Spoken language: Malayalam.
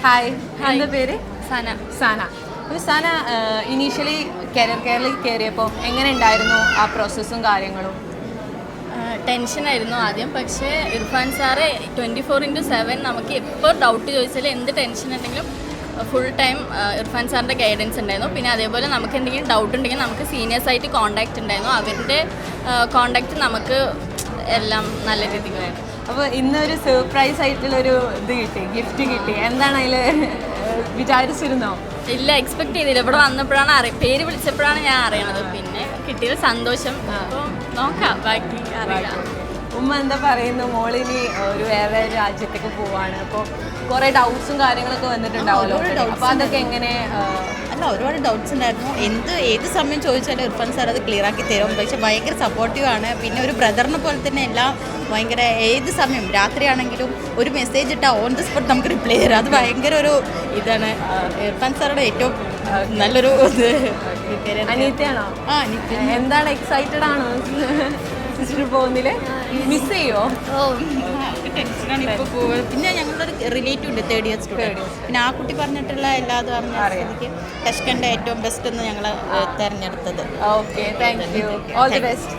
ഹായ്, എന്താ പേര്? സന. സാന. അപ്പോൾ സാന ഇനീഷ്യലി കരിയർ കേരളയിൽ കയറിയപ്പോൾ എങ്ങനെ ഉണ്ടായിരുന്നു ആ പ്രോസസ്സും കാര്യങ്ങളും? ടെൻഷനായിരുന്നു ആദ്യം, പക്ഷേ ഇർഫാൻ സാറ് 24/7 നമുക്ക് എപ്പോൾ ഡൗട്ട് ചോദിച്ചാൽ എന്ത് ടെൻഷൻ ഉണ്ടെങ്കിലും ഫുൾ ടൈം ഇർഫാൻ സാറിൻ്റെ ഗൈഡൻസ് ഉണ്ടായിരുന്നു. പിന്നെ അതേപോലെ നമുക്ക് എന്തെങ്കിലും ഡൗട്ട് ഉണ്ടെങ്കിൽ നമുക്ക് സീനിയേഴ്സായിട്ട് കോൺടാക്റ്റ് ഉണ്ടായിരുന്നു. അവരുടെ കോൺടാക്റ്റ് നമുക്ക് എല്ലാം നല്ല രീതിക്ക് വേണം. അപ്പോൾ ഇന്നൊരു സർപ്രൈസ് ആയിട്ടുള്ളൊരു ഇത് കിട്ടി, ഗിഫ്റ്റ് കിട്ടി. എന്താണ് അതിൽ വിചാരിച്ചിരുന്നോ? ഇല്ല, എക്സ്പെക്ട് ചെയ്തില്ല. ഇവിടെ വന്നപ്പോഴാണ് പേര് വിളിച്ചപ്പോഴാണ് ഞാൻ അറിയണത്. പിന്നെ കിട്ടിയത് സന്തോഷം. അപ്പോൾ നോക്കാം, ബാക്കി അറിയാം. ഉമ്മ എന്താ പറയുന്നു? മോളിനി ഒരു വേറെ രാജ്യത്തേക്ക് പോവാണ്, അപ്പോൾ കുറേ ഡൗട്ട്സും കാര്യങ്ങളൊക്കെ വന്നിട്ടുണ്ടാവുമല്ലോ. അപ്പോൾ അതൊക്കെ എങ്ങനെ? അല്ല, ഒരുപാട് ഡൗട്ട്സ് ഉണ്ടായിരുന്നു. ഏത് സമയം ചോദിച്ചാലും ഇർഫാൻ സാർ അത് ക്ലിയർ ആക്കി തരും. പക്ഷെ ഭയങ്കര സപ്പോർട്ടീവാണ്. പിന്നെ ഒരു ബ്രദറിനെ പോലെ തന്നെ എല്ലാം ഭയങ്കര, ഏത് സമയം രാത്രിയാണെങ്കിലും ഒരു മെസ്സേജ് ഇട്ടാൽ ഓൺ ദ സ്പോട്ട് നമുക്ക് റിപ്ലൈ തരാം. അത് ഭയങ്കര ഒരു ഇതാണ് ഇർഫാൻ സാറുടെ ഏറ്റവും നല്ലൊരു ഇത്. അനീറ്റയാണോ? ആ, അനീറ്റ. എന്താണ്, എക്സൈറ്റഡ് ആണോ സിസ്റ്റർ പോകുന്നില്ലേ? മിസ് ചെയ്യോ? ടെൻഷനാണ് ഇപ്പോൾ പോകുന്നത്. പിന്നെ ഞങ്ങളുടെ ഒരു റിലേറ്റീവ് ഉണ്ട്, 3rd ഇയർ സ്റ്റുഡൻറ്റ്. പിന്നെ ആ കുട്ടി പറഞ്ഞിട്ടുള്ള എല്ലാതും അറിഞ്ഞ ടഷ്കൻ്റെ ഏറ്റവും ബെസ്റ്റ് എന്ന് ഞങ്ങൾ തിരഞ്ഞെടുത്തത്. Okay, thank you. All the best.